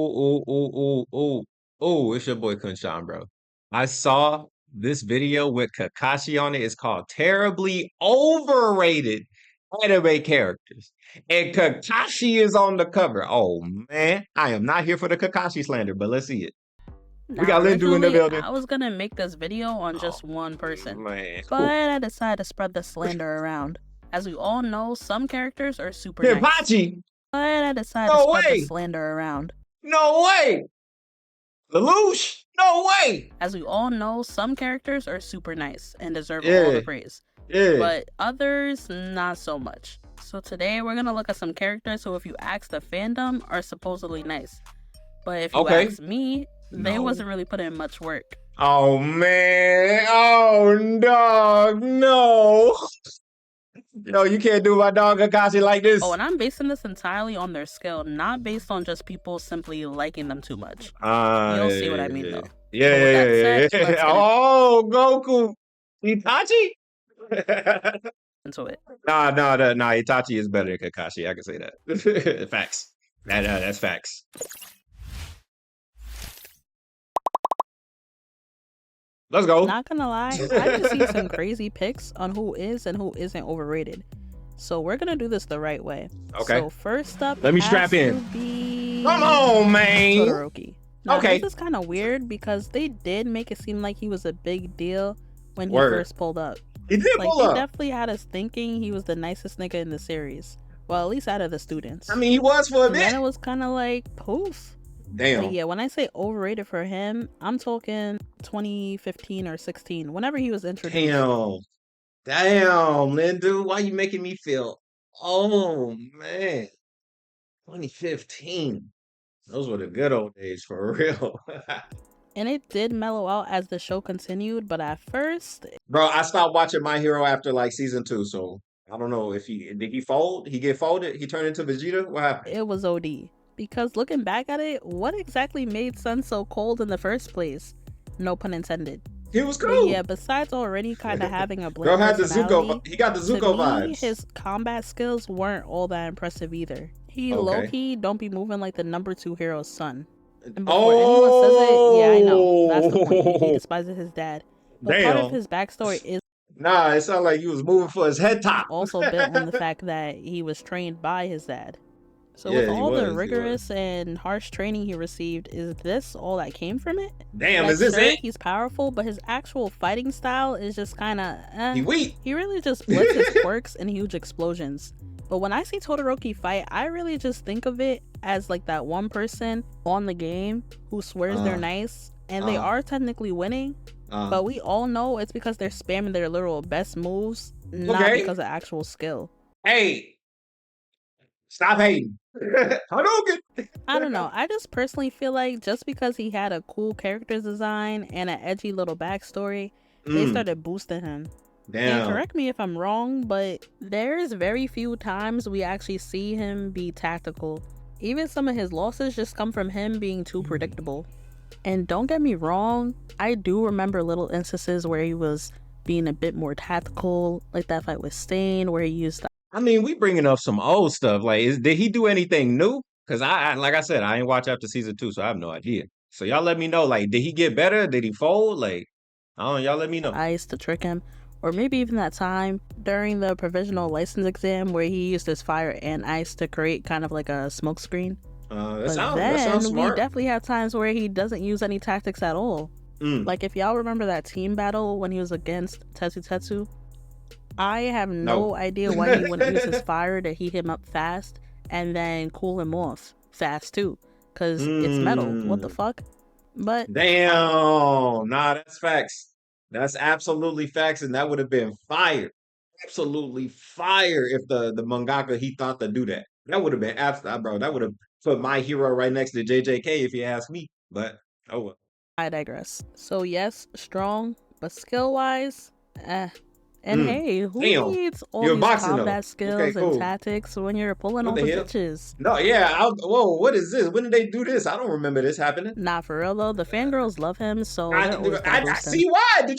Oh, it's your boy KhunShawn, bro. I saw this video with Kakashi on it. It's called Terribly Overrated Anime Characters. And Kakashi is on the cover. Oh man, I am not here for the Kakashi slander, but let's see it. We Now, got lindoo in the originally, building. I was gonna make this video on Oh just one person, man. but Ooh. I decided to spread the slander around. As we all know, some characters are super nice, Kenpachi! but I decided to No spread the way! slander around. No way! Lelouch! No way! As we all know, some characters are super nice and deserve all Yeah, the praise, yeah. but others, not so much. So today, we're gonna look at some characters who, if you ask the fandom, are supposedly nice. But if you Okay. ask me, they No. wasn't really putting in much work. Oh man. Oh dog. No. No, you can't do my dog Kakashi like this. Oh, and I'm basing this entirely on their skill, not based on just people simply liking them too much. You'll see what I mean, though. Yeah, But with that said, let's get Oh, Goku. Itachi? into it. Nah, Itachi is better than Kakashi. I can say that. Facts. That's facts. Let's go. Not gonna lie, I've just seen some crazy picks on who is and who isn't overrated. So we're gonna do this the right way. Okay. So first up, let me strap in. Come on, man. Todoroki. Now, okay. This is kind of weird because they did make it seem like he was a big deal when he first pulled up. He did pull up. He definitely had us thinking he was the nicest nigga in the series. Well, at least out of the students. I mean, he was for a bit. And then it was kind of like, poof. Damn. But yeah, when I say overrated for him, I'm talking 2015 or 16, whenever he was introduced. Damn, lindoo, why you making me feel? Oh man, 2015. Those were the good old days for real. And it did mellow out as the show continued, but at first, bro, I stopped watching My Hero after like season 2, so I don't know if did he fold? He get folded? He turned into Vegeta? What happened? It was OD. Because looking back at it, what exactly made Sun so cold in the first place? No pun intended. He was cool. But yeah, besides already kind of having a Girl had the Zuko. He got the Zuko vibes. His combat skills weren't all that impressive either. He low-key don't be moving like the number 2 hero's son. And before anyone says it, yeah, I know. That's the point. He despises his dad. But part of his backstory is nah, it sounded like he was moving for his head top. Also built on the fact that he was trained by his dad. So with all the rigorous and harsh training he received, is this all that came from it? Damn, is this it? He's powerful, but his actual fighting style is just kind of He weak. He really just splits his quirks and huge explosions. But when I see Todoroki fight, I really just think of it as like that one person on the game who swears they're nice, and they are technically winning, but we all know it's because they're spamming their literal best moves, not because of actual skill. Hey, stop hating. I don't know. I just personally feel like just because he had a cool character design and an edgy little backstory, they started boosting him. Damn. And correct me if I'm wrong, but there's very few times we actually see him be tactical. Even some of his losses just come from him being too predictable. And don't get me wrong, I do remember little instances where he was being a bit more tactical, like that fight with Stain where he used I mean, we bringing up some old stuff. Like, did he do anything new? Because like I said, I ain't watch after season 2, so I have no idea. So y'all let me know. Like, did he get better? Did he fold? Like, I don't know. Y'all let me know. Ice to trick him, or maybe even that time during the provisional license exam where he used his fire and ice to create kind of like a smoke screen. That sounds smart. We definitely have times where he doesn't use any tactics at all. Like if y'all remember that team battle when he was against Tetsu. I have no idea why he wouldn't use his fire to heat him up fast and then cool him off fast too, because it's metal. What the fuck? But damn, nah, that's facts. That's absolutely facts, and that would have been fire. Absolutely fire if the mangaka he thought to do that. That would have been absolutely, bro. That would have put My Hero right next to JJK if you ask me. But oh well. I digress. So yes, strong, but skill wise, And hey, who needs all these combat skills and tactics when you're pulling all the bitches? No, yeah. Whoa, what is this? When did they do this? I don't remember this happening. Nah, for real though, the fangirls love him, so I see why. Did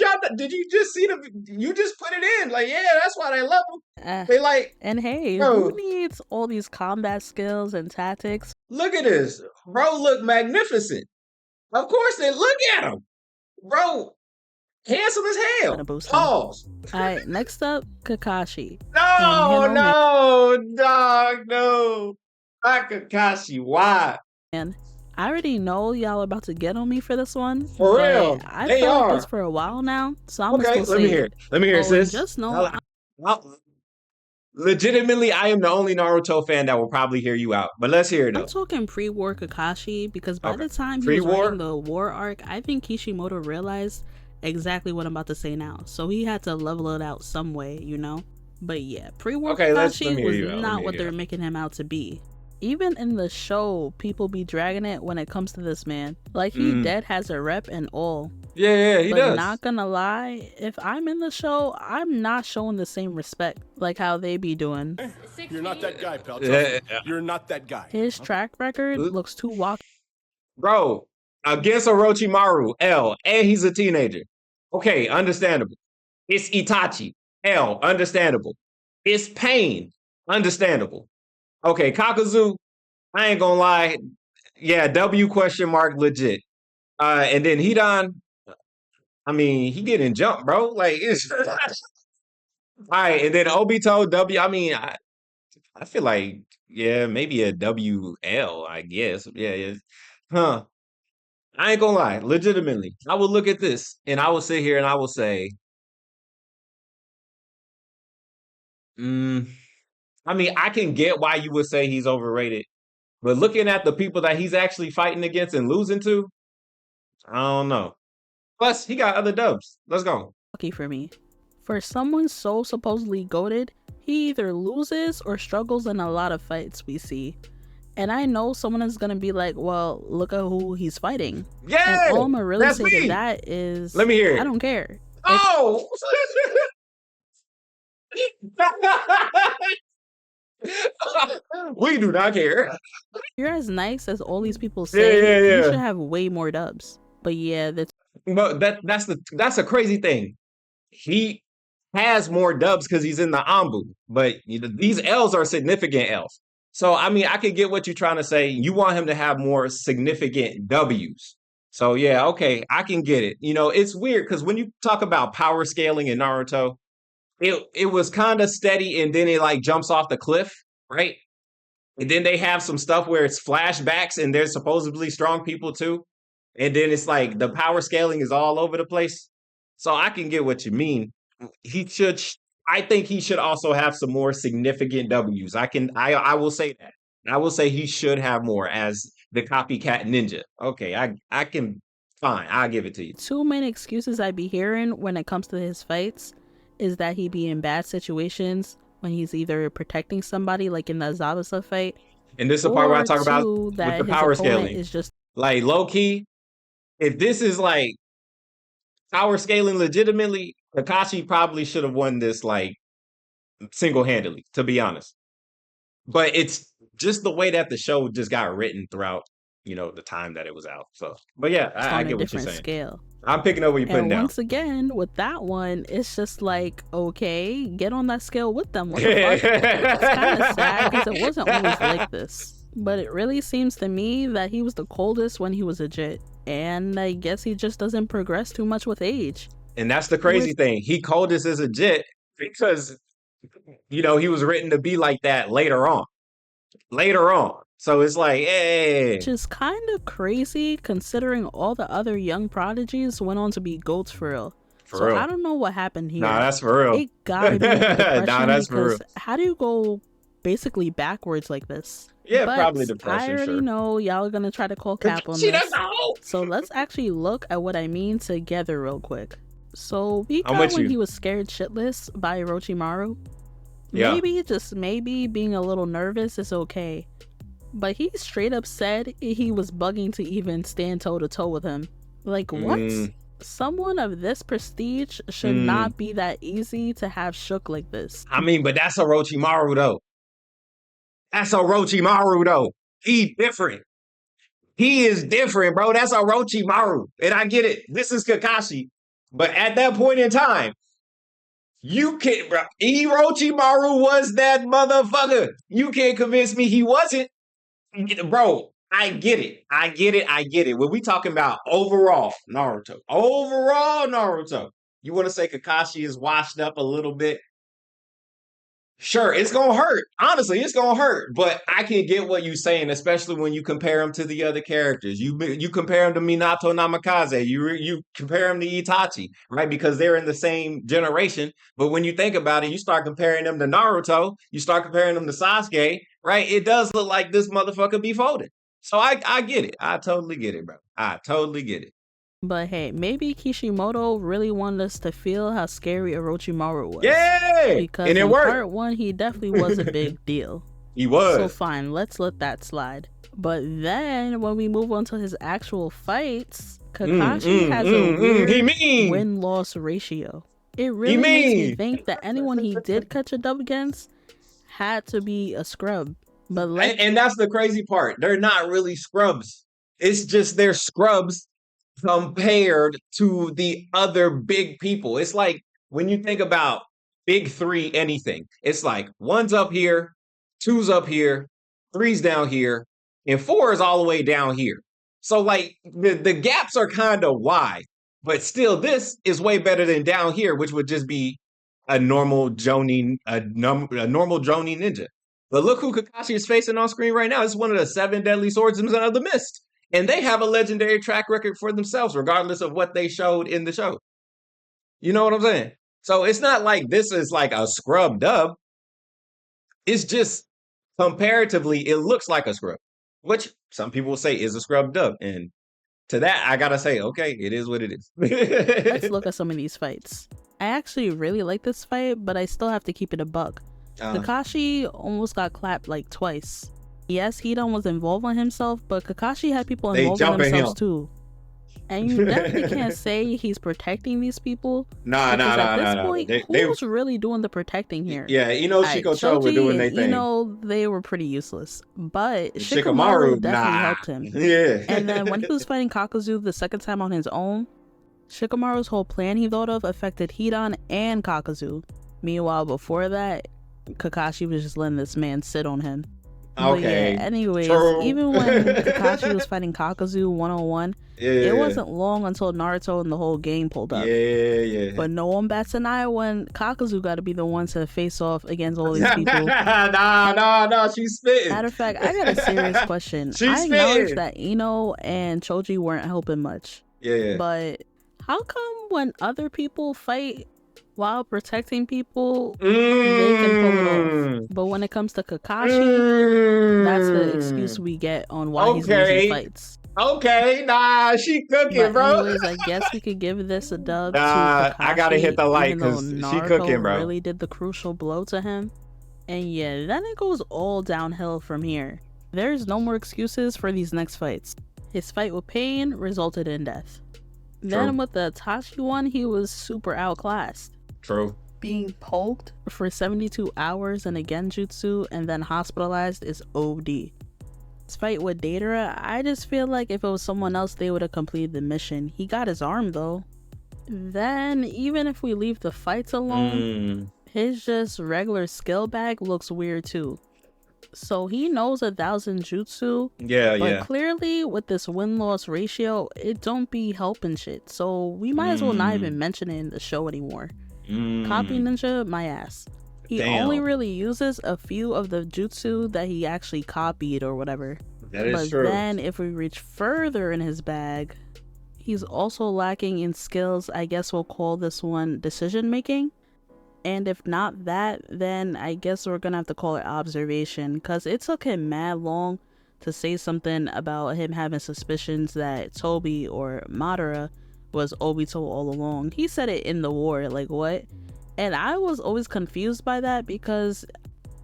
you just see you just put it in? Like, yeah, that's why they love him. They like. And hey, who needs all these combat skills and tactics? Look at this. Bro, look magnificent. Of course, they look at him, bro. Handsome as Gonna hell. boost him. Pause. Alright, next up, Kakashi. And you No, know, no, dog, no. Not Kakashi. Why? man, I already know y'all about to get on me for this one, For but real, I they felt like this are. for a while now, so I'm gonna Okay, still let me say hear it. it. Let me hear it, Oh, and sis. just know Legitimately, I am the only Naruto fan that will probably hear you out. But let's hear it I'm though. talking pre-war Kakashi because by Okay. the time he was writing Pre-war? the war arc, I think Kishimoto realized exactly what I'm about to say now. So he had to level it out some way, you know? But yeah, pre-war Okay, let Kakashi me hear was you out. Let me not hear what you they're out. making him out to be. Even in the show, people be dragging it when it comes to this man. Like he Mm. dead has a rep and all. Yeah, he But does. not gonna lie, if I'm in the show, I'm not showing the same respect like how they be doing. You're not that guy, pal. Trust me. You're not that guy. His track record looks too walk. Bro, against Orochimaru, L, and he's a teenager. Okay, understandable. It's Itachi, L, understandable. It's Pain, understandable. Okay, Kakazu, I ain't gonna lie. Yeah, W question mark legit. And then Hidan, I mean, he getting jumped, bro. Like it's all right. And then Obito W. I mean, I feel like yeah, maybe a WL. I guess yeah, yeah. Huh. I ain't gonna lie. Legitimately, I would look at this and I would sit here and I would say, mm, I mean, I can get why you would say he's overrated, but looking at the people that he's actually fighting against and losing to, I don't know. Plus, he got other dubs. Let's go. Lucky for me. For someone so supposedly goated, he either loses or struggles in a lot of fights we see. And I know someone is gonna be like, well, look at who he's fighting. And Yeah, all I'm gonna really that's say to me. that is, Let me hear I it. don't care. Oh! We do not care. If you're as nice as all these people Yeah, say, yeah, he should yeah. have way more dubs. But yeah, that's But that's a crazy thing. He has more dubs because he's in the Ambu, but you know, these L's are significant L's. So I mean, I could get what you're trying to say. You want him to have more significant W's. So yeah, okay, I can get it. You know, it's weird because when you talk about power scaling in Naruto, it was kind of steady and then it like jumps off the cliff, right? And then they have some stuff where it's flashbacks and there's supposedly strong people too. And then it's like the power scaling is all over the place. So I can get what you mean. He should I think he should also have some more significant W's. I will say that. I will say he should have more as the copycat ninja. Okay, I can fine, I'll give it to you. two main excuses I be hearing when it comes to his fights is that he be in bad situations when he's either protecting somebody, like in the Zabuza fight, And this is the part where I or talk about two, with that the his power opponent scaling. is just Like low key, if this is like power scaling legitimately, Kakashi probably should have won this like single handedly, to be honest. But it's just the way that the show just got written throughout, you know, the time that it was out. So, but yeah, I on a get what you're different saying. scale. I'm picking up what you're putting And down. once again, with that one, it's just like, okay, get on that scale with them. What the fuck? It's kind of sad because it wasn't always like this. But it really seems to me that he was the coldest when he was a jit. And I guess he just doesn't progress too much with age. And that's the crazy Which thing. He called this as a jit because, you know, he was written to be like that later on. Later on. So it's like, hey, is kind of crazy considering all the other young prodigies went on to be GOATs for real. for So I real. don't know what happened Nah, here. that's for real. It gotta be Nah, depression that's for real. because how do you go basically backwards like this? Yeah, But probably I depression, already sure. know y'all are gonna try to call cap on She this. doesn't know. So let's actually look at what I mean together real quick. So we I'm got with when you. he was scared shitless by Orochimaru. Yeah. Maybe, just maybe, being a little nervous is okay. But he straight up said he was bugging to even stand toe to toe with him. Like, what? Mm, Someone of this prestige should not be that easy to have shook like this. I mean, but that's Orochimaru though. That's Orochimaru though. He different. He is different, bro. That's Orochimaru. And I get it. This is Kakashi. But at that point in time, you can't, bro. Orochimaru was that motherfucker. You can't convince me he wasn't. Bro, I get it. I get it. I get it. When we talking about overall Naruto, you want to say Kakashi is washed up a little bit? Sure, it's gonna hurt. Honestly, it's gonna hurt. But I can get what you're saying, especially when you compare him to the other characters. You compare him to Minato Namikaze. You compare him to Itachi, right? Because they're in the same generation. But when you think about it, you start comparing them to Naruto. You start comparing them to Sasuke, right? It does look like this motherfucker be folded. So I get it. I totally get it, bro. I totally get it. But hey, maybe Kishimoto really wanted us to feel how scary Orochimaru was. Yeah, because and it in worked. part 1, he definitely was a big deal. He was. So fine, let's let that slide. But then when we move on to his actual fights, Kakashi has a weird win-loss ratio. It really makes me think that anyone he did catch a dub against had to be a scrub. But and that's the crazy part. They're not really scrubs. It's just they're scrubs compared to the other big people. It's like when you think about big three anything, it's like one's up here, two's up here, three's down here, and four is all the way down here. So like the gaps are kind of wide, but still this is way better than down here, which would just be a normal Jonin, a normal Jonin ninja. But look who Kakashi is facing on screen right now. It's one of the 7 deadly swordsmen of the mist. And they have a legendary track record for themselves, regardless of what they showed in the show. You know what I'm saying? So it's not like this is like a scrub dub. It's just comparatively, it looks like a scrub, which some people will say is a scrub dub. And to that, I gotta say, okay, it is what it is. Let's look at some of these fights. I actually really like this fight, but I still have to keep it a buck. Kakashi almost got clapped like twice. Yes, Hidan was involved on himself, but Kakashi had people involved in themselves too. And you definitely can't say he's protecting these people. At this point, who's really doing the protecting here? Yeah, Shikocho were doing their thing. They were pretty useless. But Shikamaru definitely helped him. Yeah. And then when he was fighting Kakuzu the second time on his own, Shikamaru's whole plan he thought of affected Hidan and Kakuzu. Meanwhile, before that, Kakashi was just letting this man sit on him. Okay. But yeah, anyways, even when Kakashi was fighting Kakuzu 1-on-1, it wasn't long until Naruto and the whole gang pulled up. Yeah. But no one bats an eye when Kakuzu got to be the one to face off against all these people. Nah, she's spitting. Matter of fact, I got a serious question. I acknowledge that Ino and Choji weren't helping much. Yeah. But how come when other people fight while protecting people, they can pull it off? But when it comes to Kakashi, that's the excuse we get on why he's losing fights. Okay, nah, she cooking, bro. Anyways, I guess we could give this a dub to Kakashi. I gotta hit the like because she cooking, bro. Really did the crucial blow to him. And yeah, then it goes all downhill from here. There's no more excuses for these next fights. His fight with Pain resulted in death. Then with the Itachi one, he was super outclassed. True. Being poked for 72 hours in a genjutsu and then hospitalized is OD. This fight with Deidara, I just feel like if it was someone else, they would have completed the mission. He got his arm though. Then, even if we leave the fights alone, his just regular skill bag looks weird too. So he knows 1,000 jutsu. But clearly with this win-loss ratio, it don't be helping shit. So we might as well not even mention it in the show anymore. Copy Ninja, my ass. He only really uses a few of the jutsu that he actually copied or whatever. That is true. But then if we reach further in his bag, he's also lacking in skills. I guess we'll call this one decision making. And if not that, then I guess we're gonna have to call it observation, because it took him mad long to say something about him having suspicions that Toby or Madara was Obito all along. He said it in the war, like what? And I was always confused by that because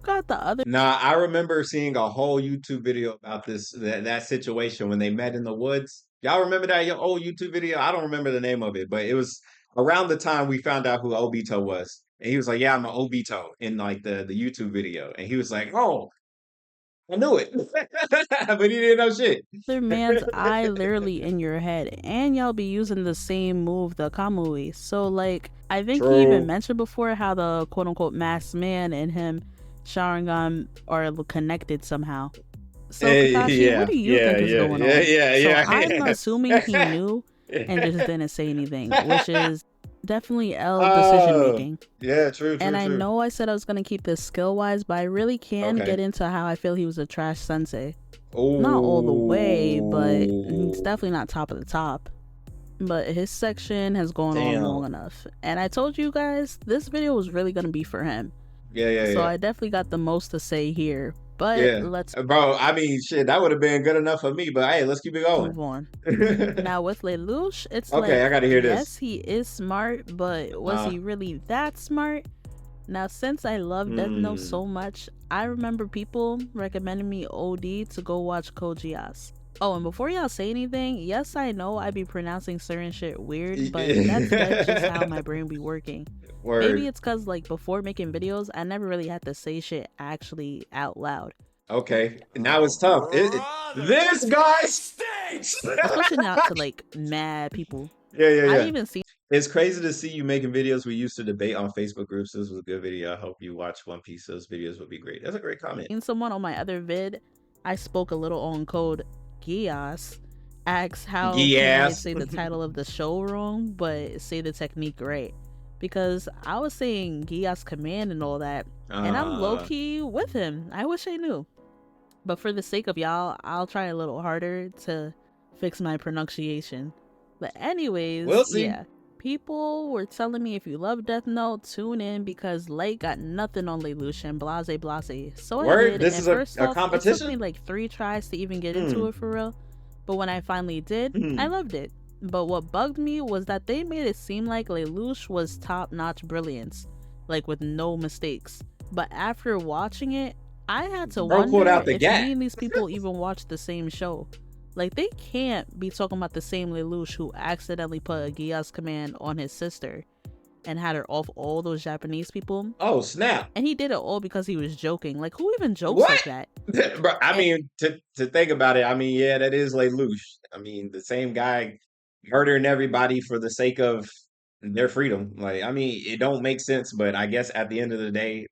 got the other. Nah, I remember seeing a whole YouTube video about that situation when they met in the woods. Y'all remember that old YouTube video? I don't remember the name of it, but it was around the time we found out who Obito was. And he was like, yeah, I'm an Obito in like the YouTube video. And he was like, oh, I knew it. But he didn't know shit. Other man's eye literally in your head. And y'all be using the same move, the Kamui. So like, I think he even mentioned before how the quote unquote masked man and him, Sharingan, are connected somehow. So Kakashi, what Yeah, do you yeah, think is yeah, going yeah, on? yeah, So I'm yeah. assuming he knew and just didn't say anything, which is definitely L decision Oh, making. yeah, true, And true, I true. know I said I was gonna keep this skill wise, but I really can Okay. get into how I feel he was a trash sensei. Not all the way, but it's Oh, definitely not top of the top. But his section has gone on long damn. enough. And I told you guys, this video was really gonna be for him. Yeah, yeah, So yeah. I definitely got the most to say here. But Yeah. let's Bro, I mean, shit, that would have been good enough for me, but hey, let's keep it going. move on. Now with Lelouch, it's Okay, I like, gotta hear this. yes, he is smart, but was he really that smart? Now, since I love Death Note so much, I remember people recommending me OD to go watch Code Geass. Oh, and before y'all say anything, yes, I know I be pronouncing certain shit weird, but that's just how my brain be working. Maybe Word. it's cause like before making videos, I never really had to say shit actually out loud. Okay. Now it's tough. This guy stinks. It's pushing out to like mad people. Yeah, yeah, I yeah. even seen It's crazy to see you making videos. We used to debate on Facebook groups. This was a good video. I hope you watch One Piece. Those videos would be great. That's a great comment. someone on my other vid, I spoke a little on Code Geass, asks how can I Yes. say the title of the show wrong, but say the technique right. Because I was saying Geass command and all that, and I'm low-key with him. I wish I knew. But for the sake of y'all, I'll try a little harder to fix my pronunciation. But anyways, We'll see. yeah. People were telling me if you love Death Note, tune in because Light got nothing on Lelouch and blase blase. So I Word? did, This and is first a off, it took me competition? like 3 tries to even get into it for real. But when I finally did, I loved it. But what bugged me was that they made it seem like Lelouch was top-notch brilliance, like with no mistakes. But after watching it, I had to Bro pulled wonder out the if gat. me and these people even watch the same show. Like, they can't be talking about the same Lelouch who accidentally put a Geass command on his sister and had her off all those Japanese people. Oh, snap. And he did it all because he was joking. Like, who even jokes What? like that? Bro, I mean, to think about it, I mean, yeah, that is Lelouch. I mean, the same guy murdering everybody for the sake of their freedom. Like, I mean, it don't make sense, but I guess at the end of the day,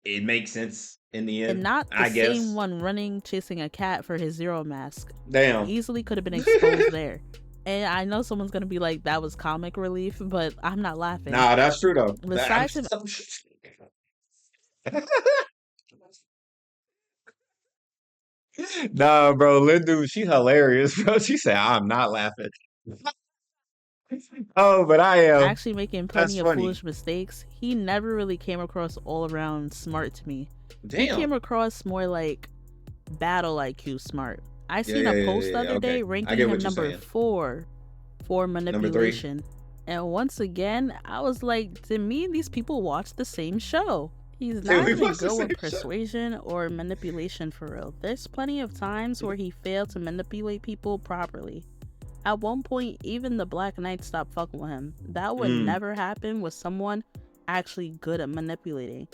it makes sense in the And end. not the I guess. same one running, chasing a cat for his Zero mask. Damn. Easily could have been exposed there. And I know someone's going to be like, that was comic relief, but I'm not laughing. Nah, that's true, though. Besides him, Nah, bro, lindoo, she hilarious, bro. She said, I'm not laughing. Oh, but I am. actually making That's plenty of funny. foolish mistakes, he never really came across all around smart to me. He came Damn. across more like battle IQ smart. I seen Yeah, a yeah, post yeah, the other okay. day I ranking get him what you're number saying. 4 for manipulation. And once again, I was like, to me, these people watch the same show. He's not we even watch the good with same show. persuasion or manipulation for real. There's plenty of times where he failed to manipulate people properly. At one point, even the Black Knight stopped fucking with him. That would never happen with someone actually good at manipulating.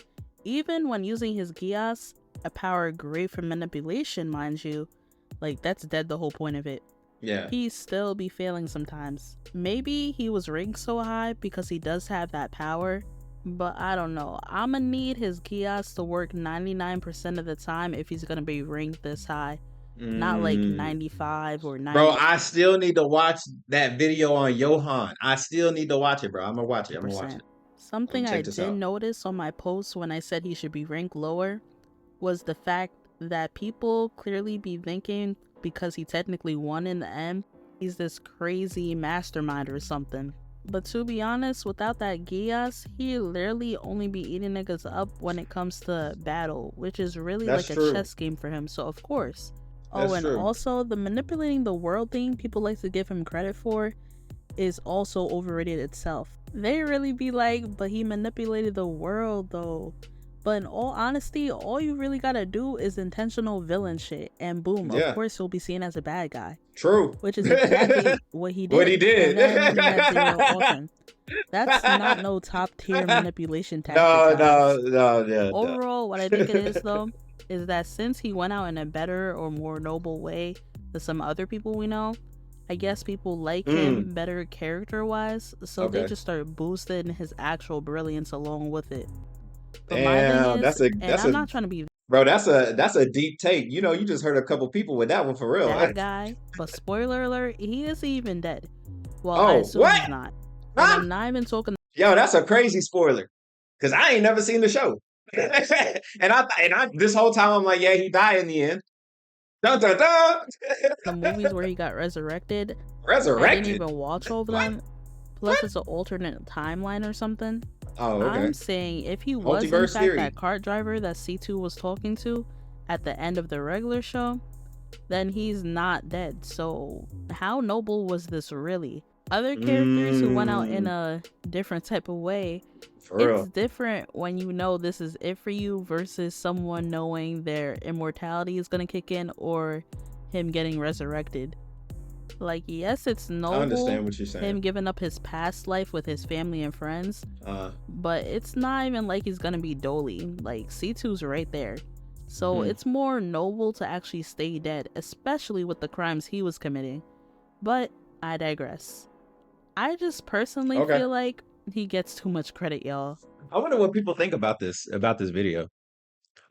Even when using his Geass, a power great for manipulation, mind you, like that's dead the whole point of it. Yeah. He still be failing sometimes. Maybe he was ranked so high because he does have that power, but I don't know. I'ma need his Geass to work 99% of the time if he's gonna be ranked this high. Not like 95 or 90. Bro, I still need to watch that video on Johan. I still need to watch it, bro. I'm gonna watch it. I'm gonna watch it. Something I check this did out. notice on my post when I said he should be ranked lower was the fact that people clearly be thinking because he technically won in the end, he's this crazy mastermind or something. But to be honest, without that Geass, he literally only be eating niggas up when it comes to battle, which is really That's like true. a chess game for him, so of course. That's Oh, and true. also the manipulating the world thing people like to give him credit for is also overrated itself. They really be like, but he manipulated the world though. But in all honesty, all you really gotta do is intentional villain shit, and boom, Yeah. of course he'll be seen as a bad guy. True. Which is exactly what he did. What he did. And then he had Zero off him. That's not no top tier manipulation tactic, No, guys. no. Overall, what I think it is though, is that since he went out in a better or more noble way than some other people we know, I guess people like him better character-wise, so they just start boosting his actual brilliance along with it. But my thing is, I'm not trying to be Bro, that's a deep take. You know, you just hurt a couple people with that one for real. That guy, but spoiler alert, he isn't even dead. Well, I Oh, assume what? he's not. And Huh? I'm not even talking Yo, that's a crazy spoiler. Cause I ain't never seen the show. and I this whole time I'm like, yeah, he died in the end. Dun, dun, dun. the movies where he got resurrected. I didn't Resurrected. even watch all of What? them. Plus, it's an alternate timeline or something. Oh, okay. I'm saying if he was in Multiverse fact theory. that cart driver that C2 was talking to at the end of the regular show, then he's not dead. So how noble was this really? Other characters who went out in a different type of way, For real. it's different when you know this is it for you versus someone knowing their immortality is gonna kick in or him getting resurrected. Like, yes, it's I noble, understand what you're saying. him giving up his past life with his family and friends, but it's not even like he's gonna be dolly. Like, C2's right there. So it's more noble to actually stay dead, especially with the crimes he was committing. But I digress. I just personally Okay. feel like he gets too much credit, y'all. I wonder what people think about this video.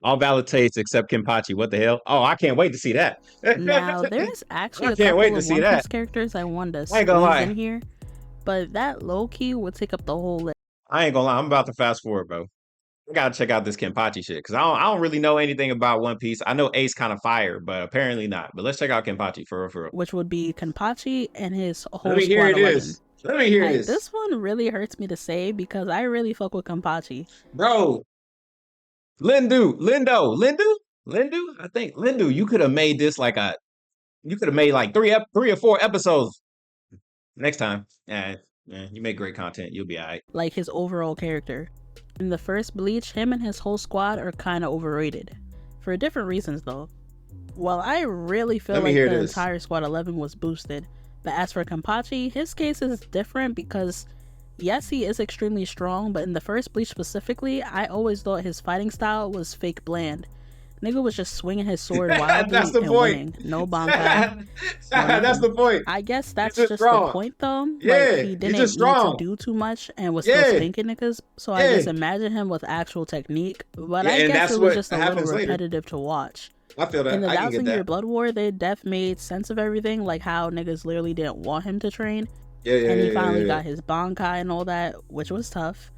All valid tastes except Kenpachi. What the hell? Oh, I can't wait to see that. Now, there's actually I a can't wait couple to of see One that. Piece characters I wanted to I ain't squeeze gonna lie. in here, but that low-key would take up the whole list. I ain't gonna lie. I'm about to fast forward, bro. I gotta check out this Kenpachi shit because I don't really know anything about One Piece. I know Ace kind of fire, but apparently not. But let's check out Kenpachi for real, for real. Which would be Kenpachi and his whole Let me hear squad 11. this. Let me hear this. This one really hurts me to say because I really fuck with Kenpachi. Bro. Lindoo. I think Lindoo. You could have made this like you could have made like three or four episodes. Next time. Yeah, you make great content. You'll be all right. Like his overall character. In the first Bleach, him and his whole squad are kind of overrated. For different reasons though. Well, I really feel like the entire squad 11 was boosted. But as for Kenpachi, his case is different because yes, he is extremely strong, but in the first Bleach specifically, I always thought his fighting style was fake bland. Nigga was just swinging his sword wildly That's the and point. winning. No bankai. That's the point. I guess that's just just strong. the point though. Yeah, like, he he's didn't just need to strong. do too much and was still Yeah. stinking niggas. So I Yeah. just imagine him with actual technique. But Yeah, I and guess that's it was what just a happens little later. repetitive to watch. I feel that. In the I can get 1,000-Year that. Blood War, they def made sense of everything, like how niggas literally didn't want him to train. Yeah, And he finally got his bankai and all that, which was tough.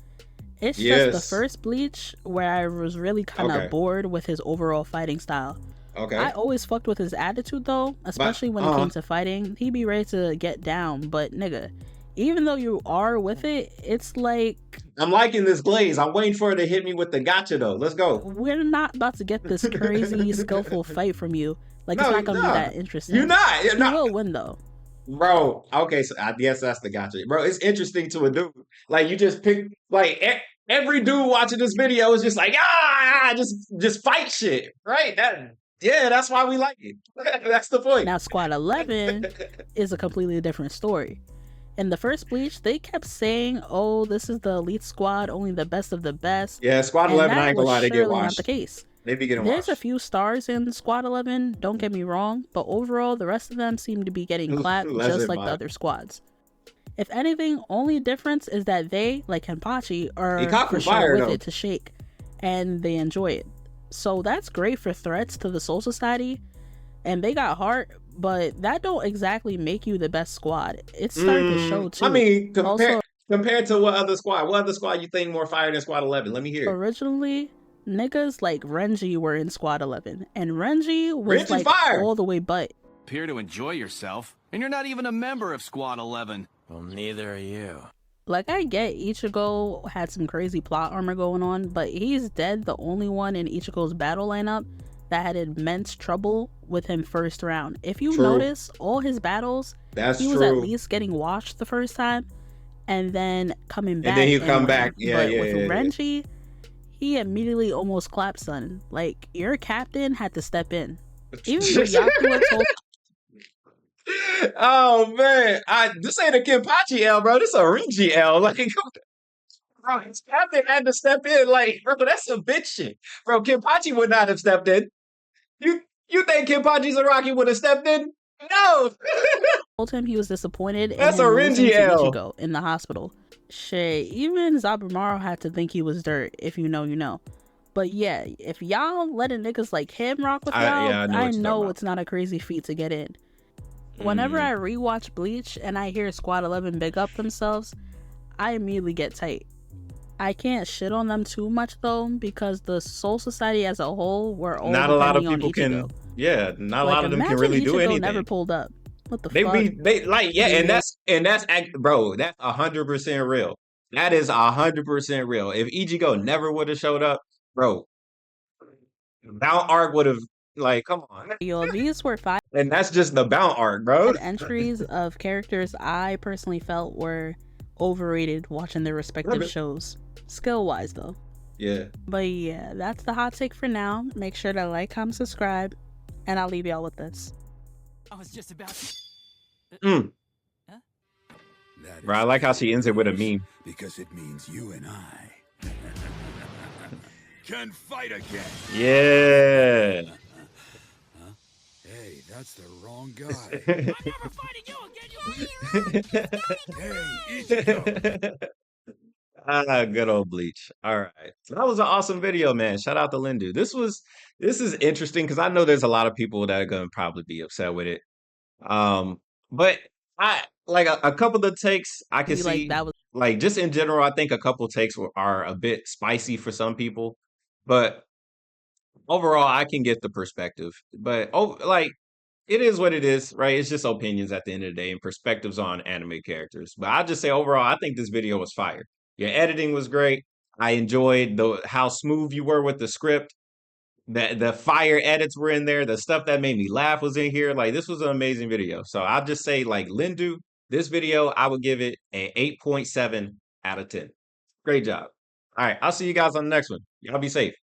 It's just the first Bleach where I was really kind of bored with his overall fighting style. Okay. I always fucked with his attitude though, especially when it came to fighting. He'd be ready to get down, but nigga, even though you are with it, it's like I'm liking this glaze. I'm waiting for it to hit me with the gotcha though. Let's go. we're not about to get this crazy skillful fight from you. Like it's not gonna be that interesting. You're not. He will win though. Bro, okay, so I guess that's the gotcha. Bro, it's interesting to a dude. Like, you just pick, like, every dude watching this video is just like, just fight shit, right? That's why we like it. That's the point. Now, Squad 11 is a completely different story. In the first Bleach, they kept saying, oh, this is the elite squad, only the best of the best. Yeah, Squad 11, I ain't gonna lie, they get surely washed. not the case. They be getting There's washed. a few stars in Squad 11, don't get me wrong, but overall, the rest of them seem to be getting clapped just like the other squads. If anything, only difference is that they, like Kenpachi, are for sure with it to shake, and they enjoy it. So that's great for threats to the Soul Society, and they got heart, but that don't exactly make you the best squad. It's starting to show too. I mean, compared to what other squad you think more fire than Squad 11? Let me hear it. Originally, niggas like Renji were in Squad 11, and Renji was like fire. all the way butt. Appear to enjoy yourself, and you're not even a member of Squad 11. Well, neither are you. Like, I get Ichigo had some crazy plot armor going on, but he's dead the only one in Ichigo's battle lineup that had immense trouble with him first round. If you notice, all his battles, he was at least getting washed the first time, and then coming back. And then he'd come back. But with Renji, he immediately almost clapped son. Like, your captain had to step in. Even Byakuya told oh man, this ain't a Kenpachi L, bro. This a Renji L. Like, bro, his captain had to step in. Like, bro, that's some bitch shit, bro. Kenpachi would not have stepped in. You think Kenpachi Zaraki would have stepped in? No. told him he was disappointed in That's him a losing Renji to L. Ichigo in the hospital. Shit, even Zabumaru had to think he was dirt. If you know, you know. But yeah, if y'all letting niggas like him rock with y'all, Yeah, I know I what you're talking know about. it's not a crazy feat to get in. Whenever I rewatch Bleach and I hear Squad 11 big up themselves, I immediately get tight. I can't shit on them too much though, because the Soul Society as a whole were all Not a lot of depending on people Ichigo. can. Yeah, not a Like, lot of them can imagine really do Ichigo never anything. pulled up. What the They fuck? be they like yeah, Yeah. and that's bro. That's 100% real. That is 100% real. If Ichigo never would have showed up, bro, Mount Arc would have like come on. Yo, these were 5 And that's just the Mount Arc, bro. entries of characters I personally felt were overrated watching their respective shows. Skill-wise, though. Yeah. But yeah, that's the hot take for now. Make sure to like, comment, subscribe, and I'll leave y'all with this. I was just about to... Mm. Huh? Bro, I like how she ends it with a meme. Because it means you and I can fight again. Yeah. Hey, that's the wrong guy. I'm never fighting you again, you Hey, Ichigo. Good old Bleach. All right. So that was an awesome video, man. Shout out to Lindoo. This is interesting because I know there's a lot of people that are gonna probably be upset with it. But I like a couple of takes I can Like, see. that was Like just in general, I think a couple takes are a bit spicy for some people, but overall, I can get the perspective. But oh, like it is what it is, right? It's just opinions at the end of the day and perspectives on anime characters. But I'll just say overall, I think this video was fire. Your editing was great. I enjoyed the how smooth you were with the script. The fire edits were in there. The stuff that made me laugh was in here. Like this was an amazing video. So I'll just say, like Lindoo, this video I would give it an 8.7 out of 10. Great job. All right, I'll see you guys on the next one. Y'all be safe.